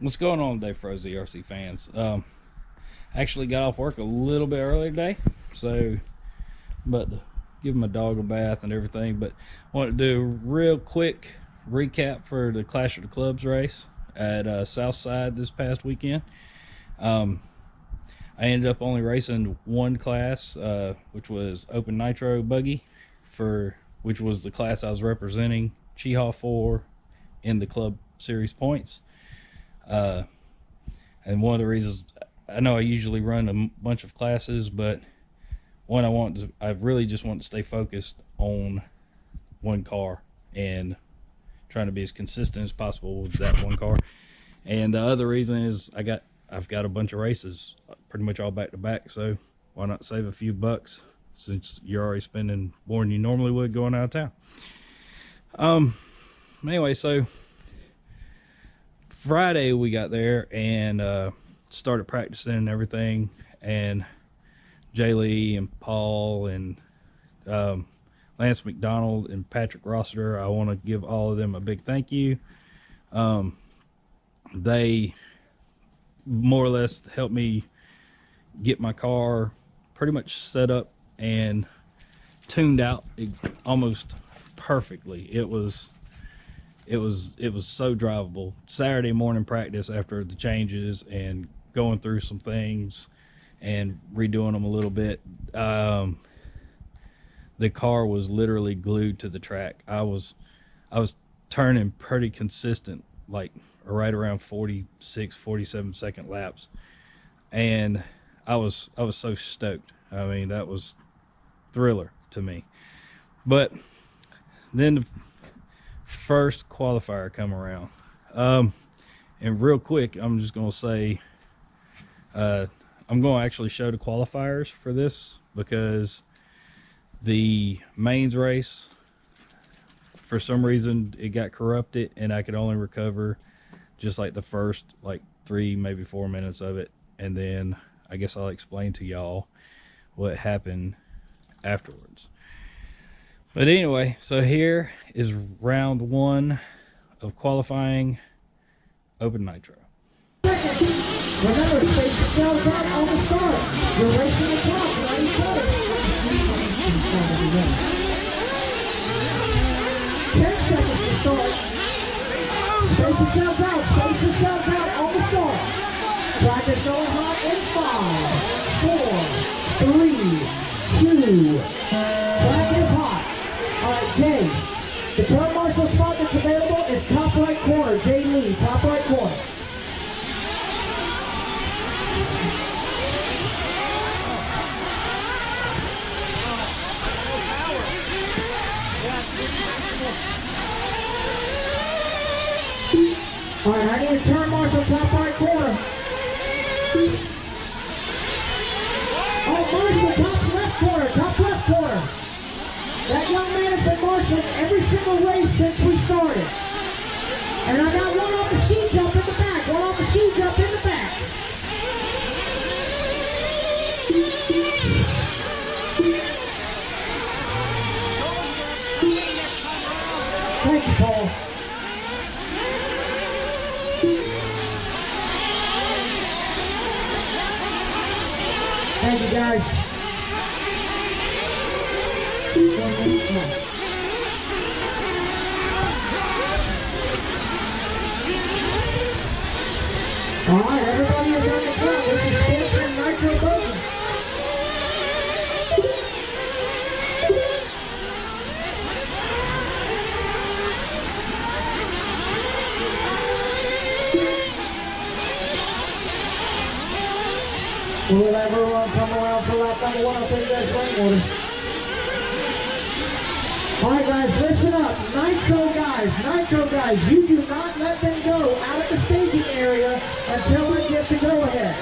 What's going on today, Frozy RC fans? Actually got off work a little bit early today, so but to give my dog a bath and everything. But I want to do a real quick recap for the Clash of the Clubs race at Southside this past weekend. I ended up only racing one class, which was Open Nitro Buggy, which was the class I was representing Cheehaw for in the club series points. And one of the reasons, I know I usually run a bunch of classes, but one I really just want to stay focused on one car and trying to be as consistent as possible with that one car. And the other reason is I've got a bunch of races pretty much all back to back, so why not save a few bucks since you're already spending more than you normally would going out of town. Anyway, so Friday we got there and started practicing and everything, and Jay Lee and Paul and Lance McDonald and Patrick Rossiter, I want to give all of them a big thank you. They more or less helped me get my car pretty much set up and tuned out almost perfectly. It was so drivable. Saturday morning practice after the changes and going through some things and redoing them a little bit, the car was literally glued to the track. I was turning pretty consistent, like right around 46-47 second laps, and I was so stoked. I mean, that was thriller to me. But then the first qualifier come around, and real quick, I'm just gonna say I'm gonna actually show the qualifiers for this, because the mains race, for some reason, it got corrupted and I could only recover just like the first 3, maybe 4 minutes of it, and then I guess I'll explain to y'all what happened afterwards. But anyway, so here is round 1 of qualifying Open Nitro. Remember, stay yourselves out on the start. You're racing the clock, 90 seconds. 10 seconds to start. Space yourselves out. Space yourselves out on the start. Track is going hot in 5, 4, 3, 2. Track is hot. All right, Jay. The turn marshal spot that's available is top right corner. Jay Lee, top right corner. All right, I need a turn marshal top right corner. Oh, marshal top left corner, top left corner. That young man has been marshalling every single race since we started. And I got one off the ski jump in the back, one off the ski jump in the back. Thank you, Paul. Thank you, guys. All right, everybody is on the front. This is Sportsman Nitro Buggy. We'll have everyone come around for lap number 1 up in that spring order. Alright guys, listen up. Nitro guys, you do not let them go out of the staging area until I get the go-ahead.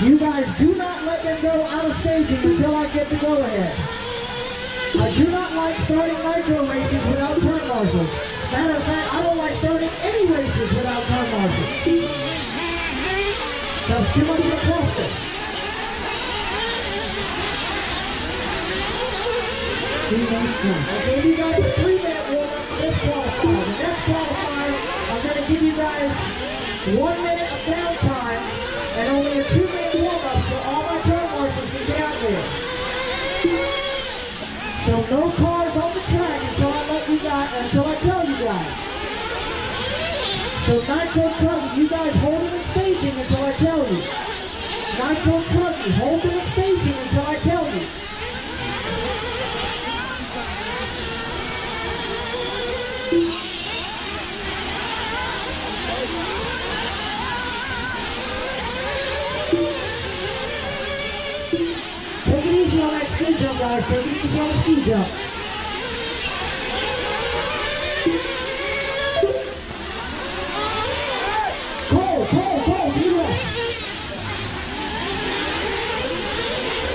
You guys do not let them go out of staging until I get the go-ahead. I do not like starting Nitro races without turn marshals. Matter of fact, I don't like starting any races without turn marshals. That's too much of a cluster. I gave you guys a 3-minute warm-up for this qualifier. The next qualifier, I'm going to give you guys 1 minute of downtime and only a 2-minute warm-up for all my turn marshals to get out there. So no cars on the track until I tell you guys. So Nitro Buggy, you guys hold it in staging until I tell you. Nitro Buggy, hold it in staging until I tell you. Take it easy on that ski jump, guys. Take it easy on the ski jump.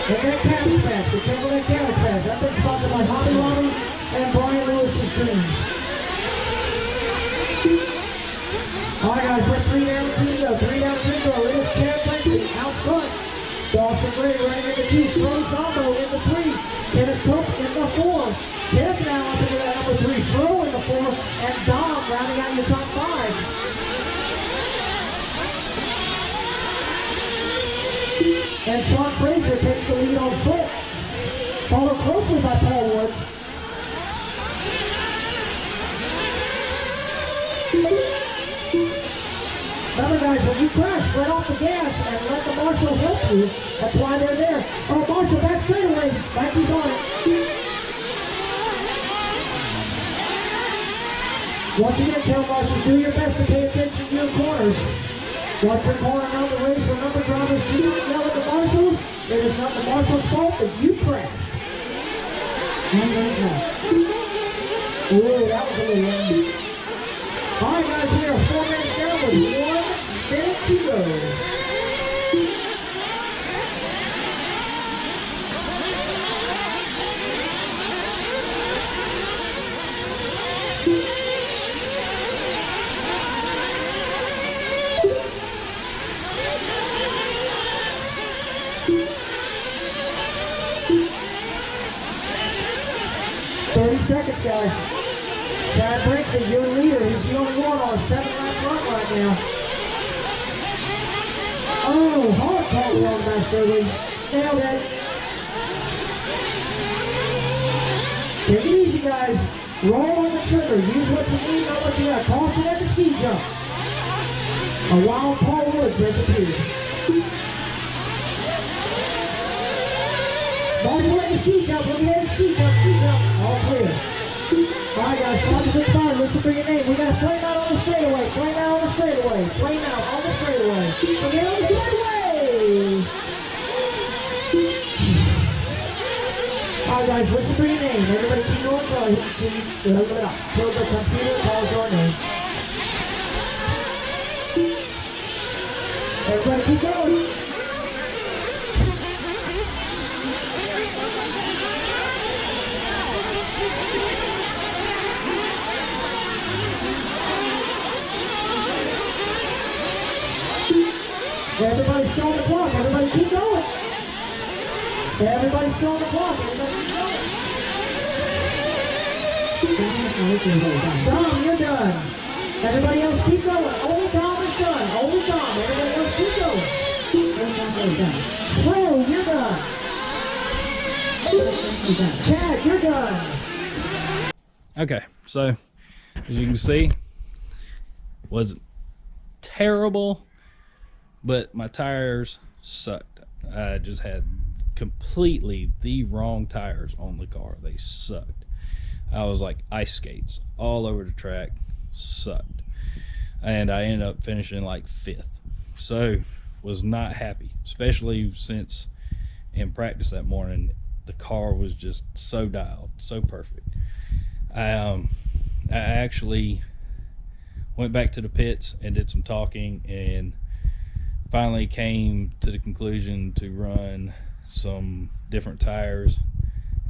And that cabbage patch, be careful that cabbage patch. I've been sponsored by Hobby Lobby and Brian Lewis's dreams. Alright guys, we're 3 down, 2 to go. 3 down, 2 to go. Little Chad Franklin out front. Dawson Gray running into 2. Fro Zombo in the 3. Kenneth Cope in the 4. Kenneth now up into that number 3. Fro in the 4. And Dom rounding out your top 5. And Sean Fraser takes the lead on foot. Followed closely by Paul Wood. Remember guys, when you crash, let off the gas and let the marshal help you. That's why they're there. Oh, marshal, back straightaway. Back he's on it. Once again, tell marshals, do your best to pay attention to your corners. Watch your corner around the race. Remember, drivers, do not yell at the marshals. It is not the marshal's fault that you crashed. Ooh, that was a little long. All right, guys, we are 4 minutes down with 1 minute to go. Seconds, guys. Chad Brinkley, your leader. He's the only one on a 7-lap run right now. Oh, hard call wrong back straightaway. Nailed it. Take it easy, guys. Roll on the trigger. Use what you need, not what you got. Toss it at the ski jump. A wild Paul Wood disappeared. Marshall at the ski jump. Look at the ski jump. Ski jump. All clear. Alright guys, stop the good side. Listen for your name. We got a flame out on the straightaway. Flame out on the straightaway. Flame out on the straightaway. Again on the straightaway. Alright guys, listen for your name. Everybody keep going slow. Look it up. So the computer calls your name. Everybody keep going. Everybody's still on the clock. Everybody keep going. Everybody's still on the clock. Everybody keep going. Dom, you're done. Everybody else keep going. Only Dom is done. Only Dom. Everybody else keep going. Flo, you're done. Chad, you're done. Okay, so as you can see, wasn't terrible, but my tires sucked. I just had completely the wrong tires on the car. They sucked. I was like ice skates all over the track. Sucked. And I ended up finishing like 5th. So was not happy, especially since in practice that morning the car was just so dialed, so perfect. I actually went back to the pits and did some talking and finally came to the conclusion to run some different tires,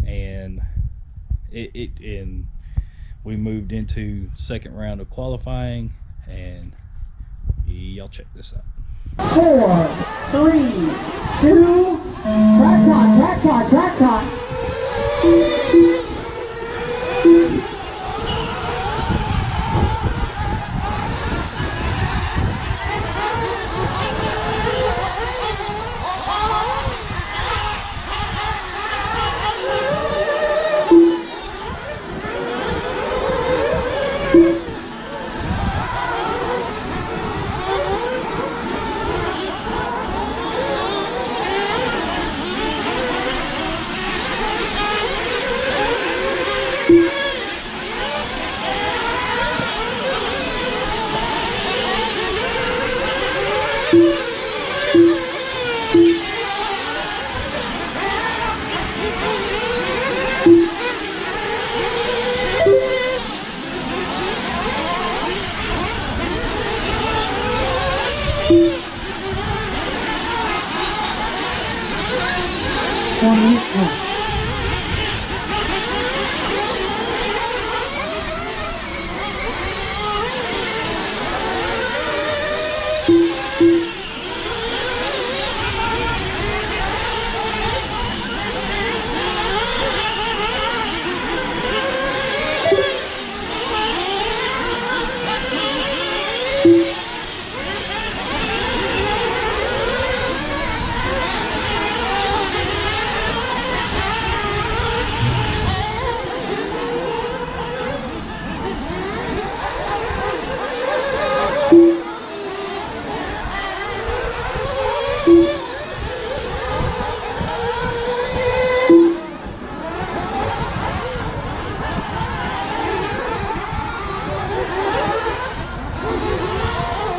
and and we moved into second round of qualifying, and y'all check this out. 4, 3, 2, track hot.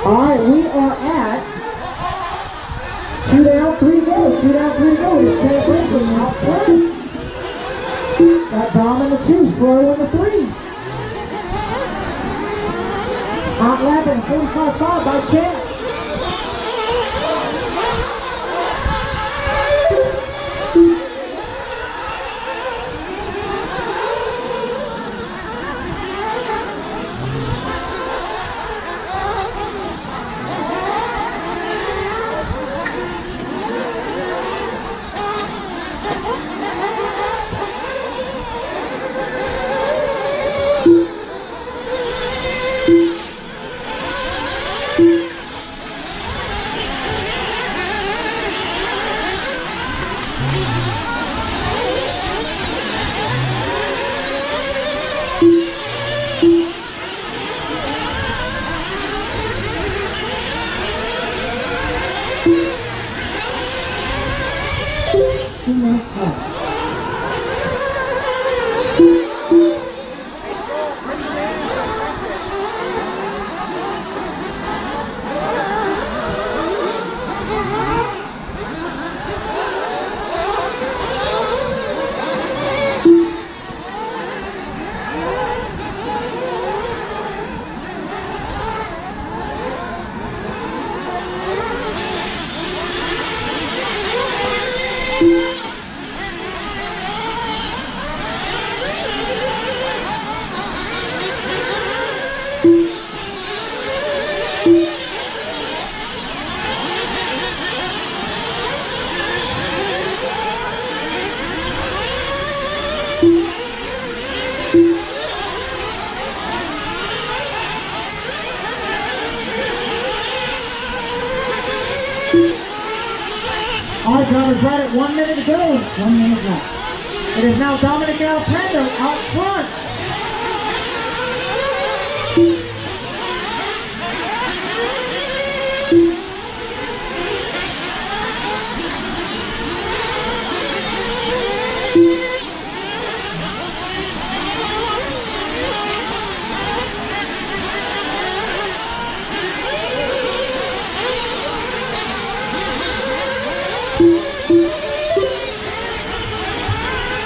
Alright, we are at 2 down, 3 go. 2 down, 3 go. It's Ted Brinkley out front. Got Dom in the 2, Flo in the 3. Out lapping 45.5 by Chad. Our drivers right at 1 minute to go. 1 minute left. It is now Dominic Alpendo out front.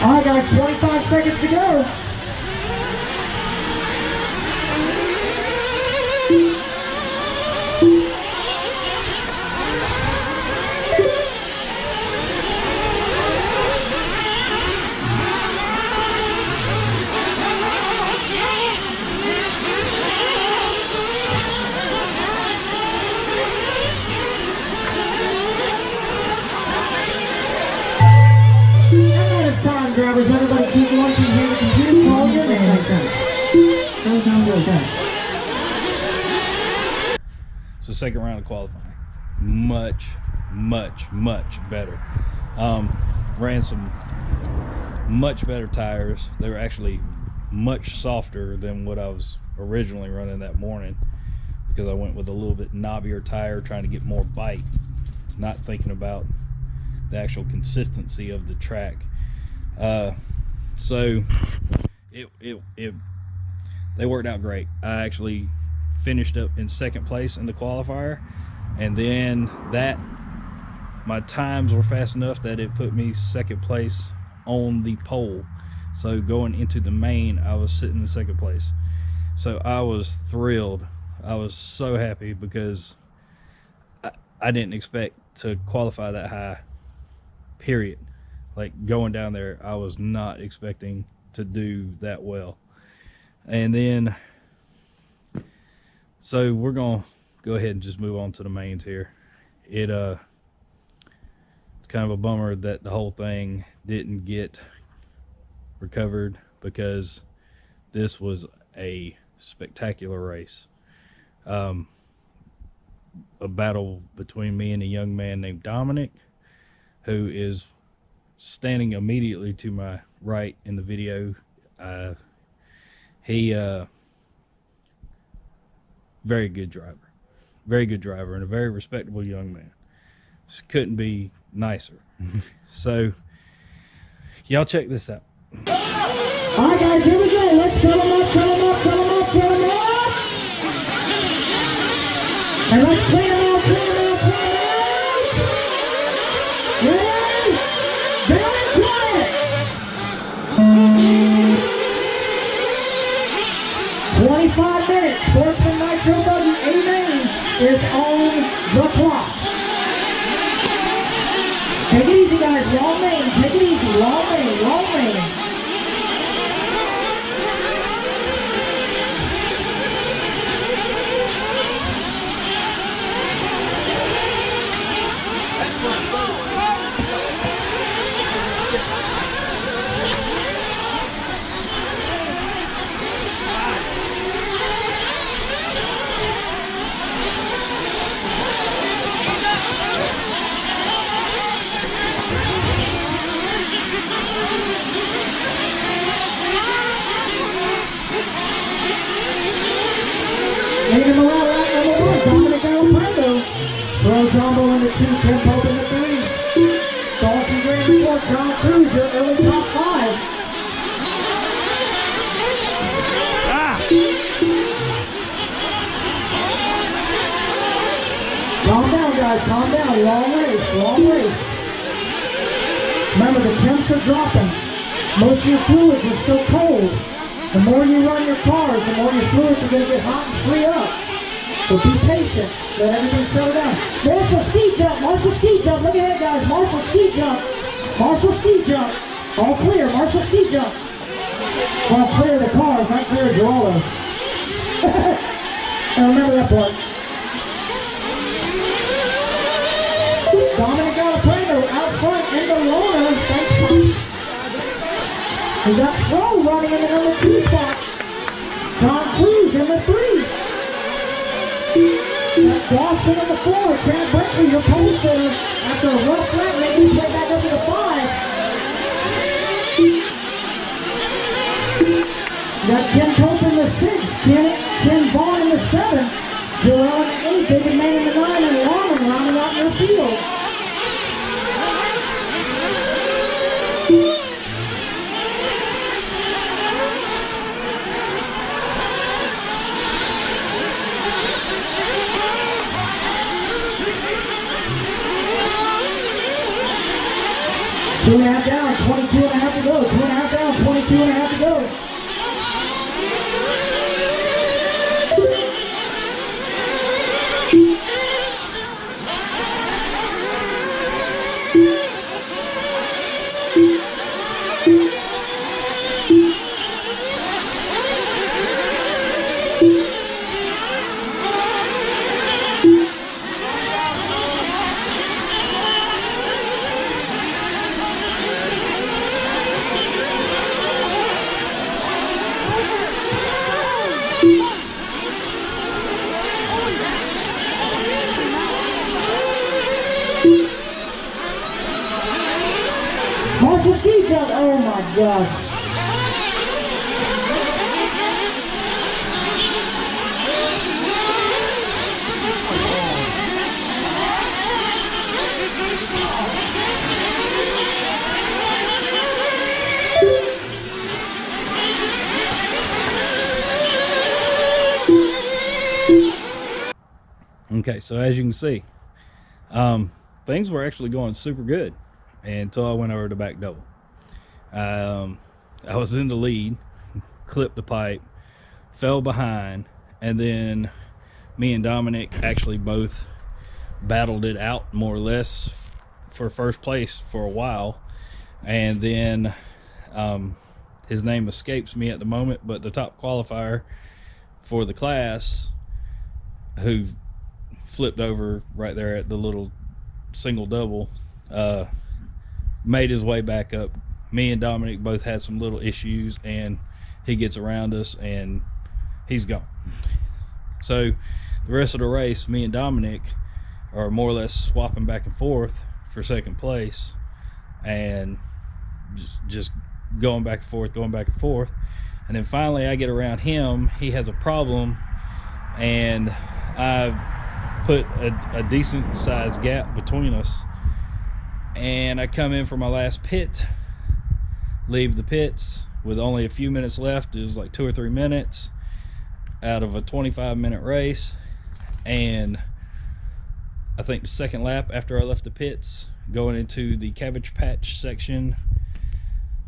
All right, guys, 25 seconds to go. Time, drivers, everybody keep watching here. The computer, call your name like that. Goes down real fast. So second round of qualifying, much better. Ran some much better tires. They were actually much softer than what I was originally running that morning, because I went with a little bit knobbier tire, trying to get more bite, not thinking about the actual consistency of the track. So they worked out great. I actually finished up in second place in the qualifier, and then my times were fast enough that it put me second place on the pole. So going into the main, I was sitting in second place. So I was thrilled. I was so happy, because I didn't expect to qualify that high, period. Like going down there, I was not expecting to do that well. And then, so we're gonna go ahead and just move on to the mains here. It's kind of a bummer that the whole thing didn't get recovered, because this was a spectacular race. A battle between me and a young man named Dominic, who is standing immediately to my right in the video. He very good driver, and a very respectable young man. Just couldn't be nicer. So y'all check this out. All right, guys, here we go. Let's fill them up, fill them up, fill them up, fill them up. And let's clean them out, clean them out, clean them out. Ready? Very quiet. 25 minutes. Sportsman Nitro Buggy A-Main is on the clock. Take it easy, guys. Long main. Take it easy. Long main. Long main. Leading the route, lap number 1, Dominic Alfredo. Throw Jumbo into 2, Tim Pope into 3. Dalton Green in 4, John Cruz, your early top 5. Calm down, guys, calm down. Long race, long race. Remember, the temps are dropping. Most of your fluids are so cold. The more you run your cars, the more your fluids are going to get hot and free up. So be patient. Let everything settle down. Marshall ski jump. Marshall ski jump. Look ahead, guys. Marshall ski jump. Marshall ski jump. All clear. Marshall ski jump. Well, clear the cars, not clear Geraldo. And remember that part. Dominic Alfredo out front in the Lona. Thanks. We got Pro running in the number 2 spot. John Cruz in the 3. Got Dawson in the 4. Grant Brinkley, your pole sitter, after a rough lap, maybe he's way back up to the 5. Got Tim Pope in the 6. Ken Vaughn in the 7. Joel in the 8. David Mann in the 9. And Lawman rounding out your field. Two and a half down, 22 and a half to go. 2.5 down, 22 and a half to go. Marshall ski jump. Oh my gosh. Okay, so as you can see, things were actually going super good until I went over the back double. I was in the lead, clipped the pipe, fell behind, and then me and Dominic actually both battled it out more or less for first place for a while. And then his name escapes me at the moment, but the top qualifier for the class, who flipped over right there at the little single double, made his way back up. Me and Dominic both had some little issues, and he gets around us and he's gone. So the rest of the race, me and Dominic are more or less swapping back and forth for second place, and just going back and forth. And then finally I get around him. He has a problem, and I put a decent sized gap between us, and I come in for my last pit, leave the pits with only a few minutes left. It was like 2 or 3 minutes out of a 25-minute race, and I think the second lap after I left the pits, going into the cabbage patch section,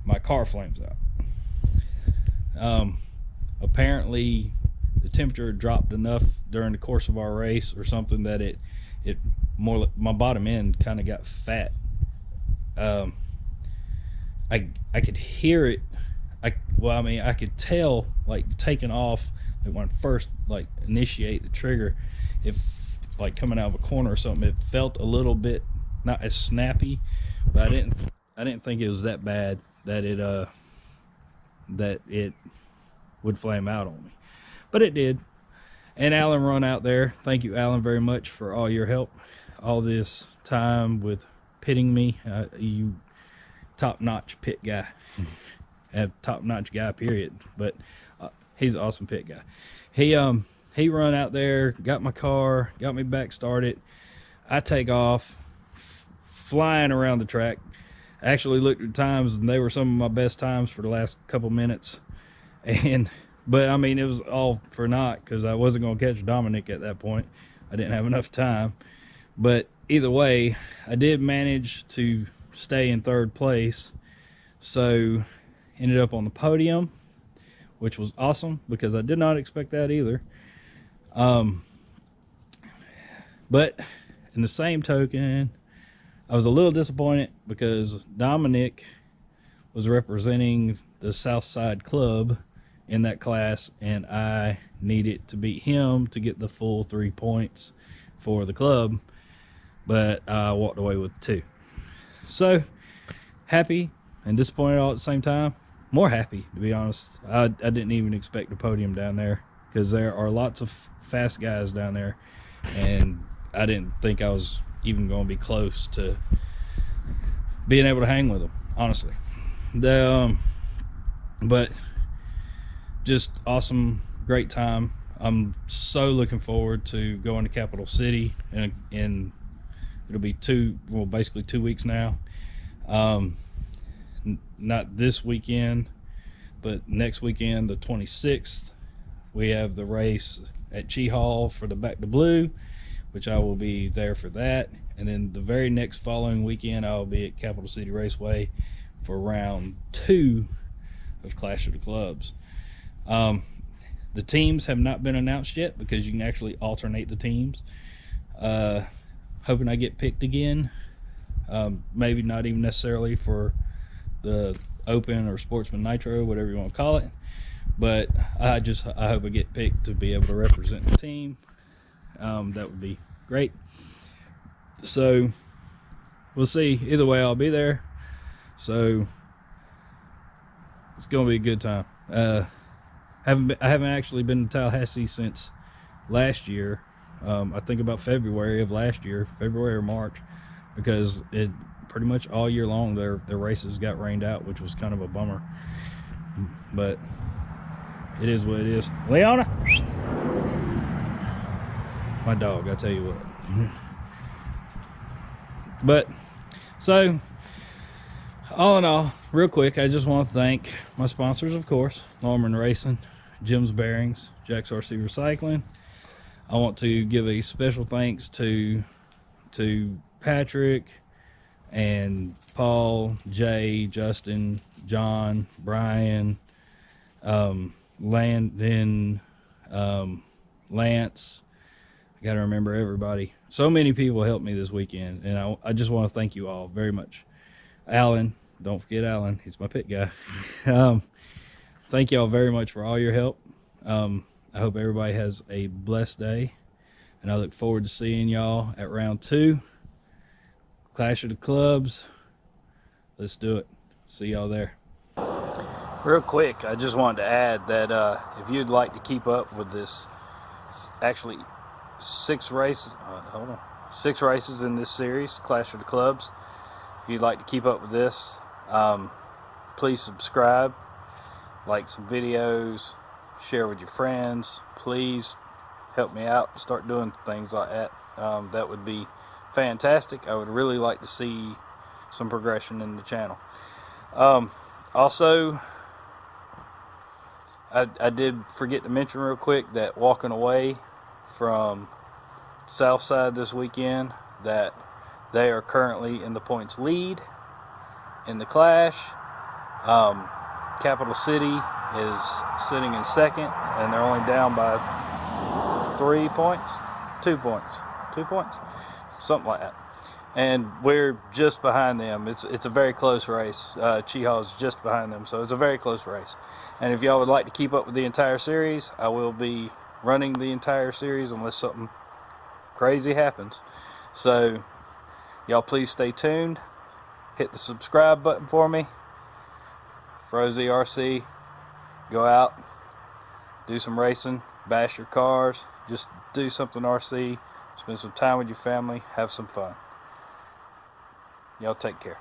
my car flames out. Apparently the temperature dropped enough during the course of our race or something that it more, my bottom end kind of got fat. I could hear it. I could tell, like, taking off, like when I first like initiate the trigger, if like coming out of a corner or something, it felt a little bit not as snappy, but I didn't think it was that bad that it would flame out on me, but it did. And Alan run out there. Thank you, Alan, very much for all your help all this time with pitting me. You top-notch pit guy. Top-notch guy, period. But he's an awesome pit guy. He run out there, got my car, got me back started. I take off, flying around the track. I actually looked at times, and they were some of my best times for the last couple minutes. But I mean, it was all for naught, because I wasn't going to catch Dominic at that point. I didn't have enough time. But either way, I did manage to stay in third place, so ended up on the podium, which was awesome because I did not expect that either. But in the same token, I was a little disappointed because Dominic was representing the Southside club in that class, and I needed to beat him to get the full 3 points for the club, but I walked away with 2. So happy and disappointed all at the same time. More happy, to be honest. I didn't even expect the podium down there, because there are lots of fast guys down there, and I didn't think I was even going to be close to being able to hang with them, honestly. But just awesome, great time. I'm so looking forward to going to Capital City, and it'll be basically 2 weeks now. Not this weekend, but next weekend, the 26th, we have the race at Chi Hall for the Back to Blue, which I will be there for that. And then the very next following weekend, I'll be at Capital City Raceway for round 2 of Clash of the Clubs. The teams have not been announced yet, because you can actually alternate the teams. Hoping I get picked again. Maybe not even necessarily for the Open or Sportsman Nitro, whatever you want to call it, but I hope I get picked to be able to represent the team. That would be great. So we'll see. Either way, I'll be there, so it's gonna be a good time. I haven't actually been to Tallahassee since last year. I think about February of last year, February or March, because it pretty much all year long their races got rained out, which was kind of a bummer. But it is what it is. Leona, my dog, I tell you what. But so all in all, real quick, I just want to thank my sponsors, of course: Norman Racing, Jim's Bearings, Jack's RC Recycling. I want to give a special thanks to Patrick and Paul, Jay, Justin, John, Brian, Landon, Lance. I gotta remember everybody. So many people helped me this weekend, and I just want to thank you all very much. Alan, don't forget Alan. He's my pit guy. Thank y'all very much for all your help. I hope everybody has a blessed day, and I look forward to seeing y'all at round 2. Clash of the Clubs. Let's do it. See y'all there. Real quick, I just wanted to add that if you'd like to keep up with this, actually 6 races. Hold on, 6 races in this series, Clash of the Clubs. If you'd like to keep up with this, please subscribe, like some videos, share with your friends. Please help me out, start doing things like that. That would be fantastic. I would really like to see some progression in the channel. Also, I did forget to mention real quick that walking away from Southside this weekend, that they are currently in the points lead in the Clash. Capital City is sitting in second, and they're only down by 3 points, 2 points, 2 points, something like that. And we're just behind them. It's a very close race. Chiha's just behind them, so it's a very close race. And if y'all would like to keep up with the entire series, I will be running the entire series unless something crazy happens. So y'all please stay tuned. Hit the subscribe button for me. Frozy RC, go out, do some racing, bash your cars, just do something RC, spend some time with your family, have some fun. Y'all take care.